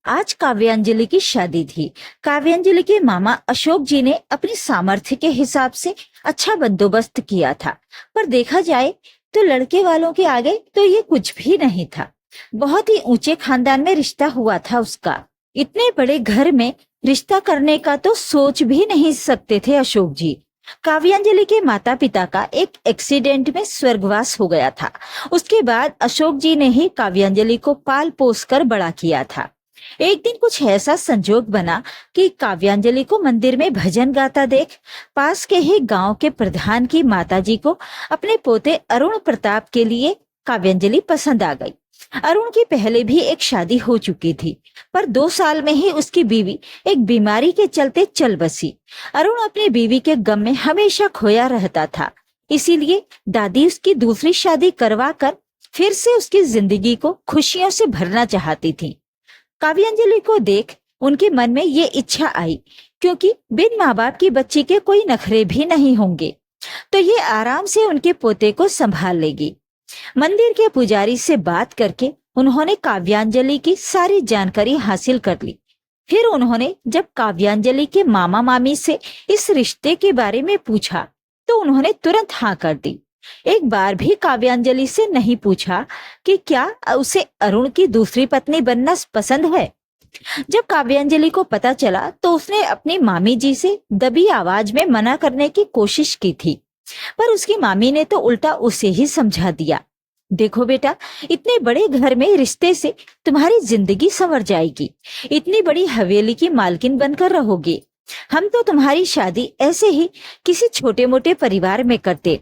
आज काव्यांजलि की शादी थी। काव्यांजलि के मामा अशोक जी ने अपनी सामर्थ्य के हिसाब से अच्छा बंदोबस्त किया था, पर देखा जाए तो लड़के वालों के आगे तो ये कुछ भी नहीं था। बहुत ही ऊंचे खानदान में रिश्ता हुआ था उसका। इतने बड़े घर में रिश्ता करने का तो सोच भी नहीं सकते थे अशोक जी। काव्यांजलि के माता पिता का एक एक्सीडेंट में स्वर्गवास हो गया था। उसके बाद अशोक जी ने ही काव्यांजलि को पाल पोस कर बड़ा किया था। एक दिन कुछ ऐसा संजोग बना कि काव्यांजलि को मंदिर में भजन गाता देख पास के ही गांव के प्रधान की माताजी को अपने पोते अरुण प्रताप के लिए काव्यांजलि पसंद आ गई। अरुण की पहले भी एक शादी हो चुकी थी, पर 2 साल में ही उसकी बीवी एक बीमारी के चलते चल बसी। अरुण अपनी बीवी के गम में हमेशा खोया रहता था, इसीलिए दादी उसकी दूसरी शादी करवा कर फिर से उसकी जिंदगी को खुशियों से भरना चाहती थी। काव्यांजलि को देख उनके मन में ये इच्छा आई, क्योंकि बिन माँ बाप की बच्ची के कोई नखरे भी नहीं होंगे, तो ये आराम से उनके पोते को संभाल लेगी। मंदिर के पुजारी से बात करके उन्होंने काव्यांजलि की सारी जानकारी हासिल कर ली। फिर उन्होंने जब काव्यांजलि के मामा मामी से इस रिश्ते के बारे में पूछा तो उन्होंने तुरंत हाँ कर दी। एक बार भी काव्यांजलि से नहीं पूछा कि क्या उसे अरुण की दूसरी पत्नी बनना पसंद है। जब काव्यांजलि को पता चला तो उसने अपनी मामी जी से दबी आवाज में मना करने की कोशिश की थी, पर उसकी मामी ने तो उल्टा उसे ही समझा दिया। देखो बेटा, इतने बड़े घर में रिश्ते से तुम्हारी जिंदगी संवर जाएगी, इतनी बड़ी हवेली की मालकिन बनकर रहोगे। हम तो तुम्हारी शादी ऐसे ही किसी छोटे मोटे परिवार में करते,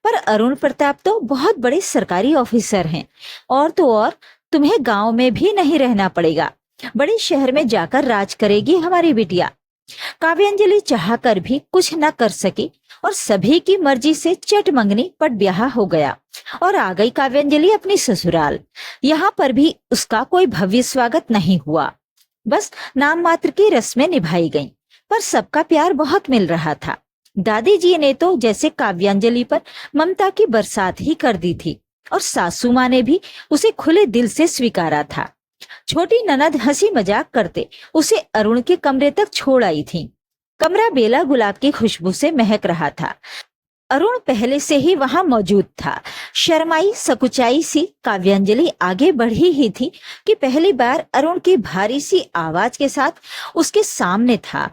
पर अरुण प्रताप तो बहुत बड़े सरकारी ऑफिसर हैं, और तो और तुम्हें गांव में भी नहीं रहना पड़ेगा, बड़े शहर में जाकर राज करेगी हमारी बिटिया। काव्यांजलि चाहकर भी कुछ न कर सकी और सभी की मर्जी से चट मंगनी पट ब्याह हो गया और आ गई काव्यांजलि अपनी ससुराल। यहाँ पर भी उसका कोई भव्य स्वागत नहीं हुआ, बस नाम मात्र की रस्में निभाई गईं, पर सबका प्यार बहुत मिल रहा था। दादी जी ने तो जैसे काव्यांजलि पर ममता की बरसात ही कर दी थी, और सासू माँ ने भी उसे खुले दिल से स्वीकारा था। छोटी ननद हंसी मजाक करते उसे अरुण के कमरे तक छोड़ आई थी। कमरा बेला गुलाब की खुशबू से महक रहा था। अरुण पहले से ही वहां मौजूद था। शर्माई सकुचाई सी काव्यांजलि आगे बढ़ी ही थी कि पहली बार अरुण की भारी सी आवाज के साथ उसके सामने था,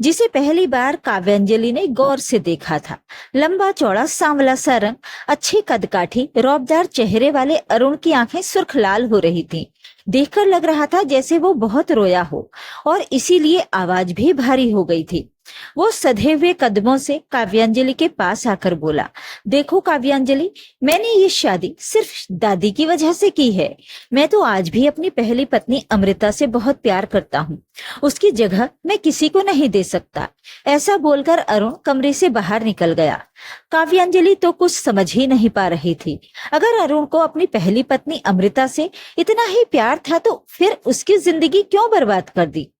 जिसे पहली बार काव्यांजलि ने गौर से देखा था। लंबा चौड़ा सांवला सा रंग, अच्छी कदकाठी, रौबदार चेहरे वाले अरुण की आंखें सुर्ख लाल हो रही थीं। देखकर लग रहा था जैसे वो बहुत रोया हो, और इसीलिए आवाज भी भारी हो गई थी। वो सधे हुए कदमों से काव्यांजलि के पास आकर बोला, देखो काव्यांजलि, मैंने ये शादी सिर्फ दादी की वजह से की है। मैं तो आज भी अपनी पहली पत्नी अमृता से बहुत प्यार करता हूँ, उसकी जगह मैं किसी को नहीं दे सकता। ऐसा बोलकर अरुण कमरे से बाहर निकल गया। काव्यांजलि तो कुछ समझ ही नहीं पा रही थी। अगर अरुण को अपनी पहली पत्नी अमृता से इतना ही प्यार था तो फिर उसकी जिंदगी क्यों बर्बाद कर दी।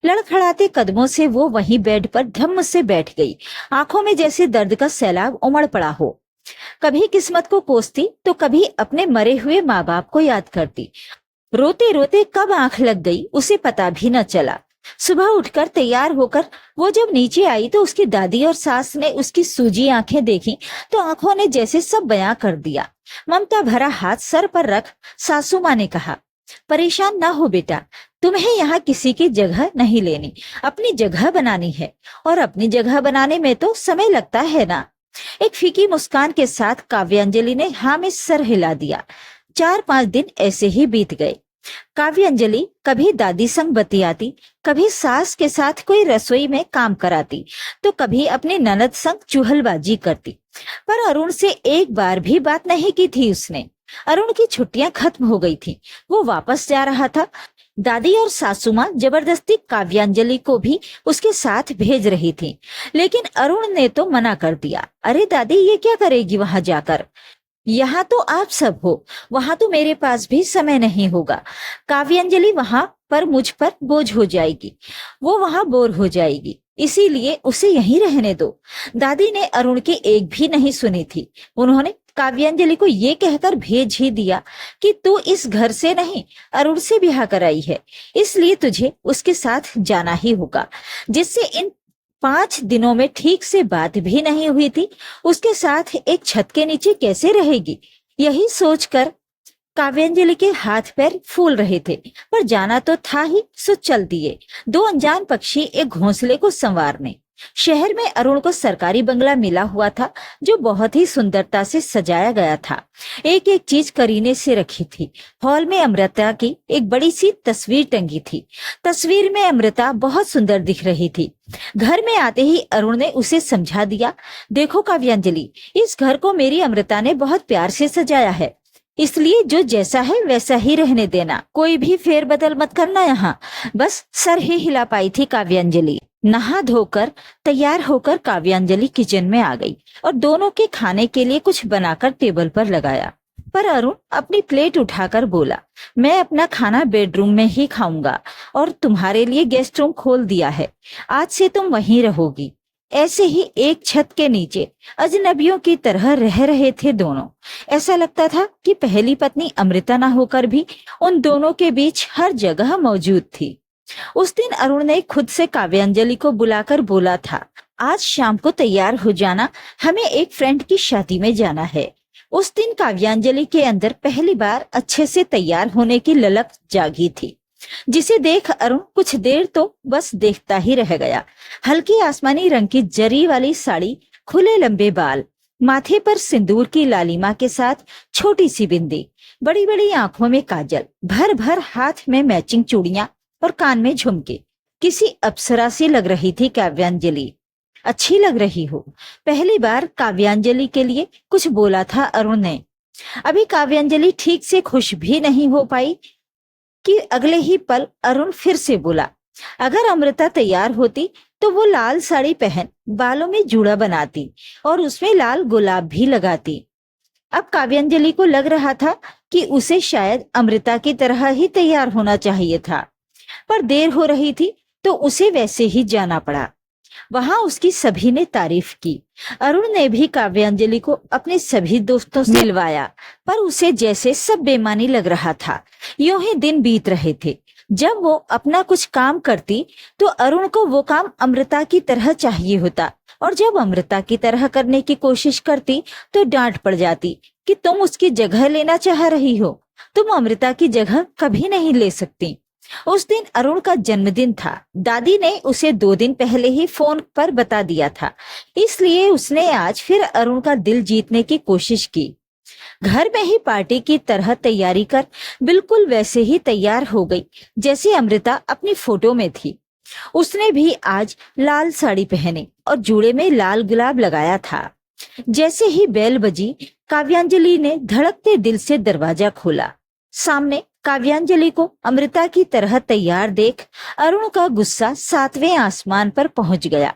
लड़खड़ाते कदमों से वो वहीं बेड पर धम्म से बैठ गई। आंखों में जैसे दर्द का सैलाब उमड़ पड़ा हो। कभी किस्मत को कोसती तो कभी अपने मरे हुए माँ बाप को याद करती। रोते रोते कब आंख लग गई उसे पता भी न चला। सुबह उठकर तैयार होकर वो जब नीचे आई तो उसकी दादी और सास ने उसकी सूजी आंखें देखी तो आंखों ने जैसे सब बयां कर दिया। ममता भरा हाथ सर पर रख सासू माँ ने कहा, परेशान ना हो बेटा, तुम्हें यहाँ किसी की जगह नहीं लेनी, अपनी जगह बनानी है, और अपनी जगह बनाने में तो समय लगता है ना। एक फीकी मुस्कान के साथ काव्यांजलि ने हाँ में सर हिला दिया। 4-5 दिन ऐसे ही बीत गए। काव्यांजलि कभी दादी संग बतियाती, कभी सास के साथ कोई रसोई में काम कराती, तो कभी अपनी ननद संग चुहलबाजी करती, पर अरुण से एक बार भी बात नहीं की थी उसने। अरुण की छुट्टियां खत्म हो गई थी, वो वापस जा रहा था। दादी और सासू माँ जबरदस्ती काव्यांजलि को भी उसके साथ भेज रही थी, लेकिन अरुण ने तो मना कर दिया। अरे दादी, ये क्या करेगी वहां जाकर, यहाँ तो आप सब हो, वहां तो मेरे पास भी समय नहीं होगा। काव्यांजलि वहां पर मुझ पर बोझ हो जाएगी, वो वहां बोर हो जाएगी, इसीलिए उसे यहीं रहने दो। दादी ने अरुण की एक भी नहीं सुनी थी। उन्होंने काव्यांजलि को ये कहकर भेज ही दिया कि तू इस घर से नहीं अरुण से ब्याह कराई है, इसलिए तुझे उसके साथ जाना ही होगा। जिससे इन 5 दिनों में ठीक से बात भी नहीं हुई थी, उसके साथ एक छत के नीचे कैसे रहेगी। यही सोचकर काव्यांजलि के हाथ पैर फूल रहे थे, पर जाना तो था ही, सो चल दिए 2 अनजान पक्षी एक घोंसले को संवारने। शहर में अरुण को सरकारी बंगला मिला हुआ था, जो बहुत ही सुंदरता से सजाया गया था। एक एक चीज करीने से रखी थी। हॉल में अमृता की एक बड़ी सी तस्वीर टंगी थी। तस्वीर में अमृता बहुत सुंदर दिख रही थी। घर में आते ही अरुण ने उसे समझा दिया, देखो काव्यांजलि, इस घर को मेरी अमृता ने बहुत प्यार से सजाया है, इसलिए जो जैसा है वैसा ही रहने देना, कोई भी फेरबदल मत करना यहाँ। बस सर ही हिला पाई थी काव्यांजलि। नहा धोकर तैयार होकर काव्यांजलि किचन में आ गई और दोनों के खाने के लिए कुछ बनाकर टेबल पर लगाया। पर अरुण अपनी प्लेट उठाकर बोला, मैं अपना खाना बेडरूम में ही खाऊंगा और तुम्हारे लिए गेस्ट रूम खोल दिया है, आज से तुम वहीं रहोगी। ऐसे ही एक छत के नीचे अजनबियों की तरह रह रहे थे दोनों। ऐसा लगता था कि पहली पत्नी अमृता न होकर भी उन दोनों के बीच हर जगह मौजूद थी। उस दिन अरुण ने खुद से काव्यांजलि को बुलाकर बोला था, आज शाम को तैयार हो जाना, हमें एक फ्रेंड की शादी में जाना है। उस दिन काव्यांजलि के अंदर पहली बार अच्छे से तैयार होने की ललक जागी थी, जिसे देख अरुण कुछ देर तो बस देखता ही रह गया। हल्की आसमानी रंग की जरी वाली साड़ी, खुले लंबे बाल, माथे पर सिंदूर की लालिमा के साथ छोटी सी बिंदी, बड़ी बड़ी आंखों में काजल, भर भर हाथ में मैचिंग चूड़ियां और कान में झुमके। किसी अप्सरा सी लग रही थी काव्यांजलि। अच्छी लग रही हो, पहली बार काव्यांजलि के लिए कुछ बोला था अरुण ने। अभी काव्यांजलि ठीक से खुश भी नहीं हो पाई कि अगले ही पल अरुण फिर से बोला, अगर अमृता तैयार होती तो वो लाल साड़ी पहन बालों में जूड़ा बनाती और उसमें लाल गुलाब भी लगाती। अब काव्यांजलि को लग रहा था कि उसे शायद अमृता की तरह ही तैयार होना चाहिए था, पर देर हो रही थी तो उसे वैसे ही जाना पड़ा। वहां उसकी सभी ने तारीफ की। अरुण ने भी काव्यांजलि को अपने सभी दोस्तों से मिलवाया, पर उसे जैसे सब बेमानी लग रहा था। यूं ही दिन बीत रहे थे। जब वो अपना कुछ काम करती तो अरुण को वो काम अमृता की तरह चाहिए होता, और जब अमृता की तरह करने की कोशिश करती तो डांट पड़ जाती कि तुम उसकी जगह लेना चाह रही हो, तुम अमृता की जगह कभी नहीं ले सकती। उस दिन अरुण का जन्मदिन था। दादी ने उसे 2 दिन पहले ही फोन पर बता दिया था, इसलिए उसने आज फिर अरुण का दिल जीतने की कोशिश की। घर में ही पार्टी की तरह तैयारी कर बिल्कुल वैसे ही तैयार हो गई जैसे अमृता अपनी फोटो में थी। उसने भी आज लाल साड़ी पहनी और जूड़े में लाल गुलाब लगाया था। जैसे ही बेल बजी, काव्यांजलि ने धड़कते दिल से दरवाजा खोला। सामने काव्यांजलि को अमृता की तरह तैयार देख अरुण का गुस्सा 7वें आसमान पर पहुंच गया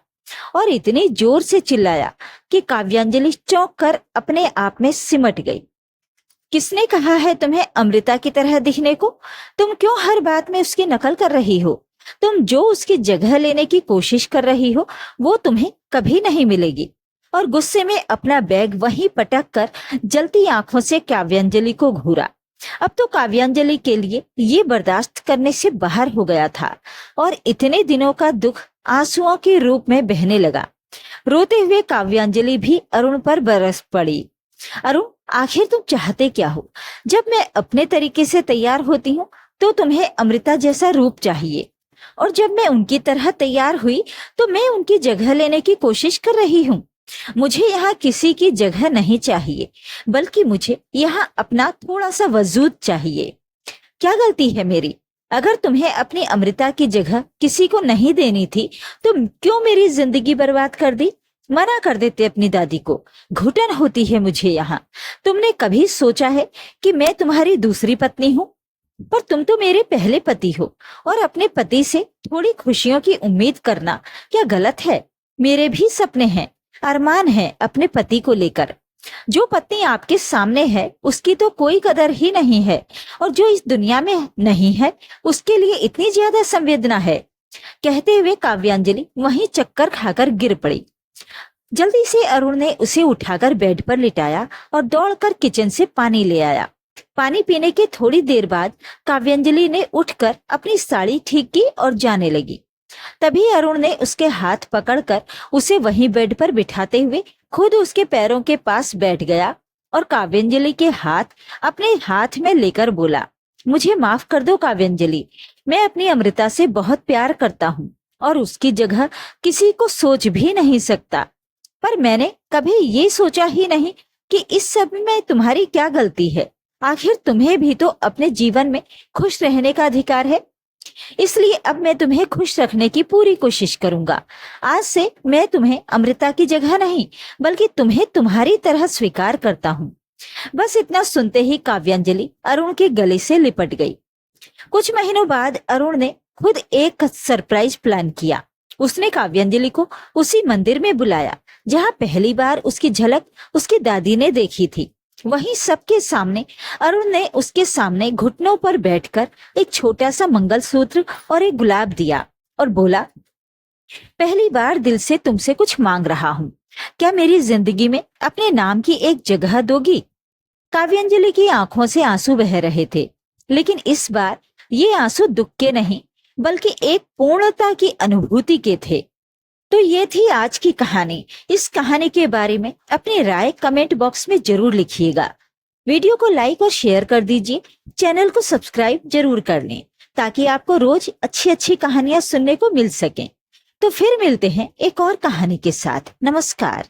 और इतनी जोर से चिल्लाया कि काव्यांजलि चौंक कर अपने आप में सिमट गई। किसने कहा है तुम्हें अमृता की तरह दिखने को? तुम क्यों हर बात में उसकी नकल कर रही हो? तुम जो उसकी जगह लेने की कोशिश कर रही हो वो तुम्हें कभी नहीं मिलेगी। और गुस्से में अपना बैग वहीं पटक कर जलती आंखों से काव्यांजलि को घूरा। अब तो काव्यांजलि के लिए ये बर्दाश्त करने से बाहर हो गया था और इतने दिनों का दुख आंसुओं के रूप में बहने लगा। रोते हुए काव्यांजलि भी अरुण पर बरस पड़ी। अरुण, आखिर तुम चाहते क्या हो? जब मैं अपने तरीके से तैयार होती हूँ तो तुम्हें अमृता जैसा रूप चाहिए, और जब मैं उनकी तरह तैयार हुई तो मैं उनकी जगह लेने की कोशिश कर रही हूँ। मुझे यहाँ किसी की जगह नहीं चाहिए, बल्कि मुझे यहाँ अपना थोड़ा सा वजूद चाहिए। क्या गलती है मेरी? अगर तुम्हें अपनी अमृता की जगह किसी को नहीं देनी थी तो क्यों मेरी जिंदगी बर्बाद कर दी? मना कर देते अपनी दादी को। घुटन होती है मुझे यहाँ। तुमने कभी सोचा है कि मैं तुम्हारी दूसरी पत्नी हूँ? पर तुम तो मेरे पहले पति हो, और अपने पति से थोड़ी खुशियों की उम्मीद करना क्या गलत है? मेरे भी सपने हैं, अरमान है अपने पति को लेकर। जो पत्नी आपके सामने है उसकी तो कोई कदर ही नहीं है, और जो इस दुनिया में नहीं है उसके लिए इतनी ज्यादा संवेदना है। कहते हुए काव्यांजलि वहीं चक्कर खाकर गिर पड़ी। जल्दी से अरुण ने उसे उठाकर बेड पर लिटाया और दौड़कर किचन से पानी ले आया। पानी पीने के थोड़ी देर बाद काव्यांजलि ने उठकर अपनी साड़ी ठीक की और जाने लगी। तभी अरुण ने उसके हाथ पकड़कर उसे वहीं बेड पर बिठाते हुए खुद उसके पैरों के पास बैठ गया और काव्यांजलि के हाथ अपने हाथ में लेकर बोला, मुझे माफ कर दो काव्यांजलि, मैं अपनी अमृता से बहुत प्यार करता हूँ और उसकी जगह किसी को सोच भी नहीं सकता। पर मैंने कभी ये सोचा ही नहीं कि इस सब में तुम्हारी क्या गलती है। आखिर तुम्हें भी तो अपने जीवन में खुश रहने का अधिकार है। इसलिए अब मैं तुम्हें खुश रखने की पूरी कोशिश करूंगा। आज से मैं तुम्हें अमृता की जगह नहीं बल्कि तुम्हें तुम्हारी तरह स्वीकार करता हूँ। बस इतना सुनते ही काव्यांजलि अरुण के गले से लिपट गई। कुछ महीनों बाद अरुण ने खुद एक सरप्राइज प्लान किया। उसने काव्यांजलि को उसी मंदिर में बुलाया जहाँ पहली बार उसकी झलक उसकी दादी ने देखी थी। वहीं सबके सामने अरुण ने उसके सामने घुटनों पर बैठकर एक छोटा सा मंगलसूत्र और एक गुलाब दिया और बोला, पहली बार दिल से तुमसे कुछ मांग रहा हूँ, क्या मेरी जिंदगी में अपने नाम की एक जगह दोगी? काव्यांजलि की आंखों से आंसू बह रहे थे, लेकिन इस बार ये आंसू दुख के नहीं बल्कि एक पूर्णता की अनुभूति के थे। तो ये थी आज की कहानी। इस कहानी के बारे में अपनी राय कमेंट बॉक्स में जरूर लिखिएगा। वीडियो को लाइक और शेयर कर दीजिए। चैनल को सब्सक्राइब जरूर कर लें ताकि आपको रोज अच्छी अच्छी कहानियां सुनने को मिल सकें। तो फिर मिलते हैं एक और कहानी के साथ। नमस्कार।